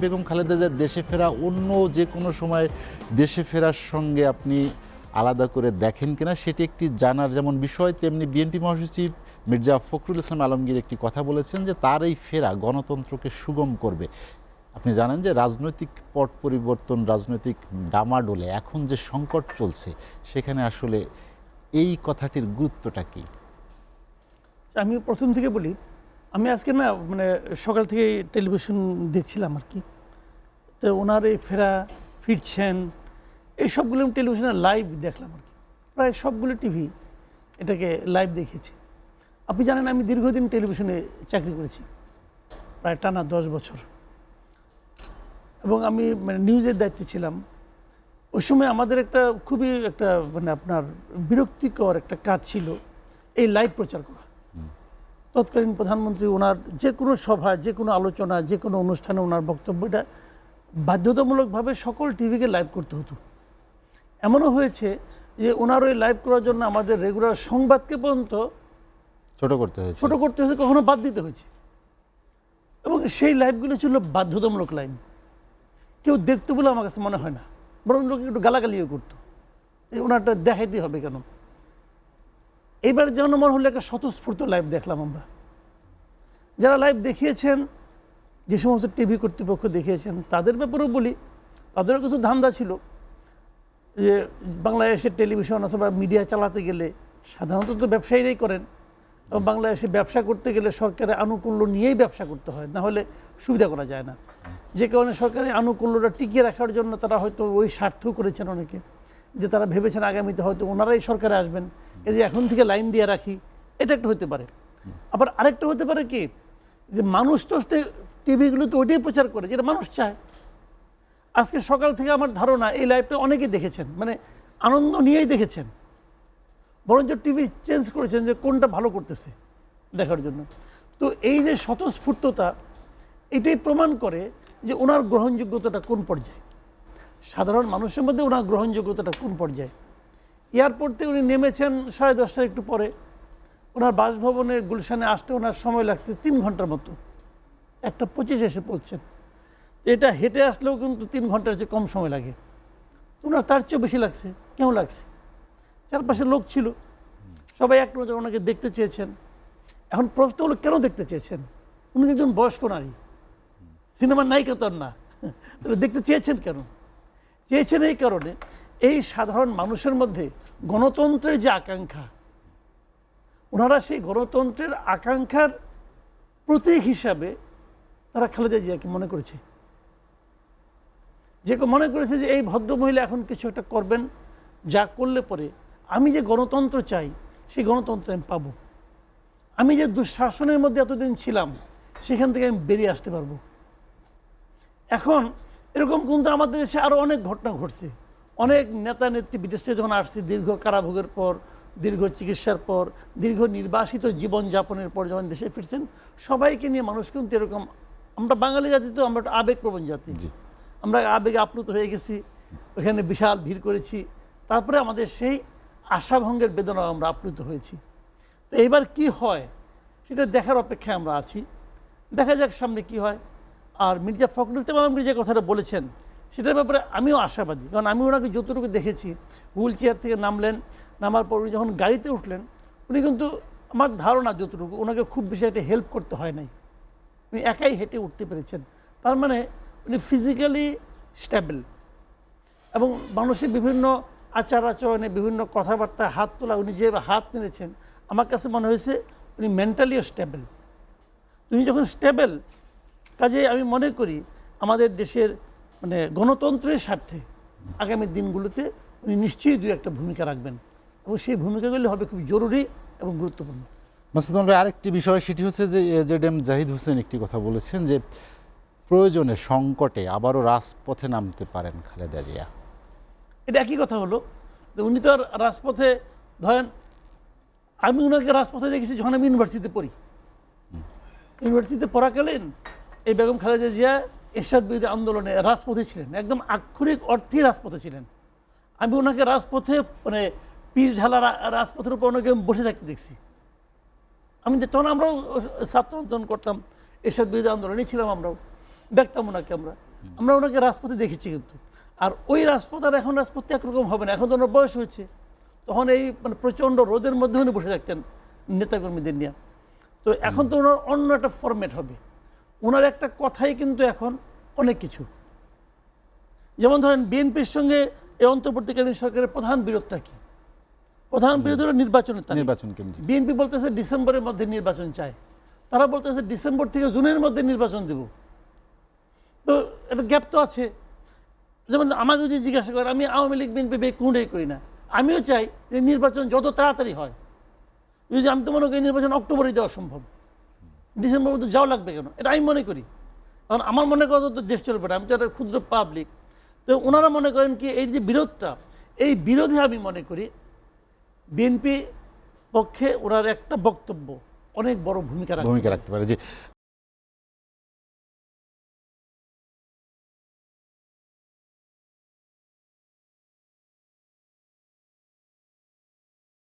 বেগম খালেদা জিয়ার দেশে ফেরা অন্য যে কোনো সময় দেশে ফেরার সঙ্গে আপনি আলাদা করে দেখেন কিনা সেটি একটি জানার যেমন বিষয়, তেমনি বিএনপি মহাসচিব মির্জা ফখরুল ইসলাম আলমগীর একটি কথা বলেছেন যে তার এই ফেরা গণতন্ত্রকে সুগম করবে। আপনি জানেন যে রাজনৈতিক পট পরিবর্তন, রাজনৈতিক ডামাডোলে এখন যে সংকট চলছে সেখানে আসলে এই কথাটির গুরুত্বটা কি? আমি প্রথম থেকে বলি, আমি আজকে না মানে সকাল থেকে টেলিভিশন দেখছিলাম আর কি, তো ওনার এই ফেরা, ফিরছেন, এই সবগুলো আমি টেলিভিশনে লাইভ দেখলাম আর কি, প্রায় সবগুলো টিভি এটাকে লাইভ দেখেছি। আপনি জানেন আমি দীর্ঘদিন টেলিভিশনে চাকরি করেছি, প্রায় টানা 10 বছর, এবং আমি মানে নিউজের দায়িত্বে ছিলাম। ওই সময় আমাদের একটা খুবই একটা মানে আপনার বিরক্তিকর একটা কাজ ছিল এই লাইভ প্রচার করা। তৎকালীন প্রধানমন্ত্রী ওনার যে কোনো সভা, যে কোনো আলোচনা, যে কোনো অনুষ্ঠানে ওনার বক্তব্যটা বাধ্যতামূলকভাবে সকল টিভিকে লাইভ করতে হতো। এমনও হয়েছে যে ওনার ওই লাইভ করার জন্য আমাদের রেগুলার সংবাদকে পর্যন্ত ছোট করতে হয়েছে, কখনো বাদ দিতে হয়েছে। এবং সেই লাইভগুলো ছিল বাধ্যতামূলক লাইভ, কেউ দেখতো বলে আমার কাছে মনে হয় না, বরং লোক একটু গালাগালিও করতো, ওনারটা দেখাইতে হবে কেন। এবার যেমন মনে হলো একটা স্বতঃস্ফূর্ত লাইভ দেখলাম আমরা। যারা লাইভ দেখিয়েছেন, যে সমস্ত টিভি কর্তৃপক্ষ দেখিয়েছেন, তাদের ব্যাপারেও বলি, তাদেরও কিছু ধান্দা ছিল যে বাংলাদেশের টেলিভিশন অথবা মিডিয়া চালাতে গেলে সাধারণত তো ব্যবসায়ীরাই করেন, এবং বাংলাদেশে ব্যবসা করতে গেলে সরকারের আনুকূল্য নিয়েই ব্যবসা করতে হয়, না হলে সুবিধা করা যায় না। যে কারণে সরকারি আনুকূল্যটা টিকিয়ে রাখার জন্য তারা হয়তো ওই স্বার্থও করেছেন অনেকে, যে তারা ভেবেছেন আগামীতে হয়তো ওনারাই সরকারে আসবেন, এই যে এখন থেকে লাইন দিয়ে রাখি, এটা একটা হতে পারে। আবার আরেকটা হতে পারে কি, যে মানুষ তো টিভিগুলো তো ওইটাই প্রচার করে যেটা মানুষ চায়। আজকে সকাল থেকে আমার ধারণা এই লাইভটা অনেকেই দেখেছেন, মানে আনন্দ নিয়েই দেখেছেন, বরঞ্চ টিভি চেঞ্জ করেছেন যে কোনটা ভালো করতেছে দেখার জন্য। তো এই যে স্বতঃস্ফূর্ততা, এটাই প্রমাণ করে যে ওনার গ্রহণযোগ্যতাটা কোন পর্যায়ে, সাধারণ মানুষের মধ্যে ওনার গ্রহণযোগ্যতাটা কোন পর্যায়ে। এয়ারপোর্ট থেকে উনি নেমেছেন 10:30 একটু পরে, ওনার বাসভবনে গুলশানে আসতে ওনার সময় লাগছে 3 ঘন্টার মতো, 1:25 এসে পৌঁছছেন। এটা হেঁটে আসলেও কিন্তু 3 ঘন্টার চেয়ে কম সময় লাগে, ওনার তার চেয়েও বেশি লাগছে। কেমন লাগছে? চারপাশে লোক ছিল, সবাই এক নজর ওনাকে দেখতে চেয়েছেন। এখন প্রশ্ন হলো, কেন দেখতে চেয়েছেন? উনি একজন বয়স্ক নারী, সিনেমার নায়িকা তো না, তাহলে দেখতে চেয়েছেন কেন? চেয়েছেন এই কারণে, এই সাধারণ মানুষের মধ্যে গণতন্ত্রের যে আকাঙ্ক্ষা, ওনারা সেই গণতন্ত্রের আকাঙ্ক্ষার প্রতীক হিসাবে তারা খালেদা জিয়াকে মনে করেছে, যে মনে করেছে যে এই ভদ্রমহিলা এখন কিছু একটা করবেন, যা করলে পরে আমি যে গণতন্ত্র চাই সেই গণতন্ত্র আমি পাবো, আমি যে দুঃশাসনের মধ্যে এতদিন ছিলাম সেখান থেকে আমি বেরিয়ে আসতে পারবো। এখন এরকম কিন্তু আমাদের দেশে আরও অনেক ঘটনা ঘটছে। অনেক নেতা নেত্রী বিদেশ থেকে যখন আসছে, দীর্ঘ কারাভোগের পর, দীর্ঘ চিকিৎসার পর, দীর্ঘ নির্বাসিত জীবনযাপনের পর যখন দেশে ফিরছেন, সবাইকে নিয়ে মানুষ কিন্তু এরকম, আমরা বাঙালি জাতি তো আমরা আবেগপ্রবণ জাতি, আমরা আবেগে আপ্লুত হয়ে গেছি, ওখানে বিশাল ভিড় করেছি, তারপরে আমাদের সেই আশাভঙ্গের বেদনাও আমরা আপ্লুত হয়েছি। তো এইবার কি হয় সেটা দেখার অপেক্ষায় আমরা আছি, দেখা যাক সামনে কি হয়। আর মির্জা ফখরুল ইসলাম আলমগীর যে কথাটা বলেছেন সেটার ব্যাপারে আমিও আশাবাদী, কারণ আমি ওনাকে যতটুকু দেখেছি, হুইল চেয়ার থেকে নামলেন, নামার পর উনি যখন গাড়িতে উঠলেন, উনি কিন্তু আমার ধারণা যতটুকু ওনাকে খুব বেশি একটা হেল্প করতে হয় নাই, উনি একাই হেঁটে উঠতে পেরেছেন। তার মানে উনি ফিজিক্যালি স্টেবল, এবং মানুষের বিভিন্ন আচার আচরণে, বিভিন্ন কথাবার্তা, হাত তোলা, উনি যে হাত নেড়েছেন, আমার কাছে মনে হয়েছে উনি মেন্টালিও স্টেবল। উনি যখন স্টেবল, কাজে আমি মনে করি আমাদের দেশের মানে গণতন্ত্রের স্বার্থে আগামী দিনগুলোতে উনি নিশ্চয়ই 2-1টা ভূমিকা রাখবেন, এবং সেই ভূমিকাগুলি হবে খুব জরুরি এবং গুরুত্বপূর্ণ। মাসুদ ভাই, আরেকটি বিষয় সেটি হচ্ছে যে এজেডএম জাহিদ হোসেন একটি কথা বলেছেন যে প্রয়োজনে সংকটে আবারও রাজপথে নামতে পারেন খালেদা জিয়া। এটা একই কথা হলো যে উনি তো আর রাজপথে, ধরেন আমি ওনাকে রাজপথে দেখেছি যখন আমি ইউনিভার্সিটিতে পড়ি, ইউনিভার্সিটিতে পড়াকালীন এই বেগম খালেদা জিয়া এরশাদ বিরোধী আন্দোলনে রাজপথে ছিলেন, একদম আক্ষরিক অর্থেই রাজপথে ছিলেন। আমি ওনাকে রাজপথে মানে পিচ ঢালা রাজপথের উপর ওনাকে বসে থাকতে দেখছি। আমি যে তখন আমরাও ছাত্র আন্দোলন করতাম, এরশাদ বিরোধী আন্দোলনেই ছিলাম, আমরাও দেখতাম ওনাকে আমরা। আমরা ওনাকে রাজপথে দেখেছি কিন্তু। আর ওই রাজপথ আর এখন রাজপথে একরকম হবে না, এখন তো ওনার বয়স হয়েছে। তখন এই মানে প্রচণ্ড রোদের মধ্যে উনি বসে থাকতেন নেতাকর্মীদের নিয়ে। তো এখন তো ওনার অন্য একটা ফরম্যাট হবে। ওনার একটা কথাই কিন্তু এখন অনেক কিছু। যেমন ধরেন বিএনপির সঙ্গে এই অন্তর্বর্তীকালীন সরকারের প্রধান বিরোধটা কি? প্রধান বিরোধ হলো নির্বাচনের তারিখ। নির্বাচন কেন্দ্রিক। বিএনপি বলতেছে ডিসেম্বরের মধ্যে নির্বাচন চায়, তারা বলতেছে ডিসেম্বর থেকে জুনের মধ্যে নির্বাচন দেব। তো একটা গ্যাপ তো আছে। যেমন আমাকে যদি জিজ্ঞাসা করে, আমি আওয়ামী লীগ বিএনপি কোনোটাই করি না, আমিও চাই যে নির্বাচন যত তাড়াতাড়ি হয়। যদি আমি তো মনে করি নির্বাচন অক্টোবরে দেওয়া সম্ভব, ডিসেম্বর মধ্যে যাওয়া লাগবে কেন, এটা আমি মনে করি। কারণ আমার মনে করা তো দেশ চলবে না, আমি তো একটা ক্ষুদ্র পাবলিক। তো ওনারা মনে করেন কি এই যে বিরোধটা, এই বিরোধে আমি মনে করি বিএনপি পক্ষে ওনার একটা বক্তব্য অনেক বড় ভূমিকা রাখতে পারে। যে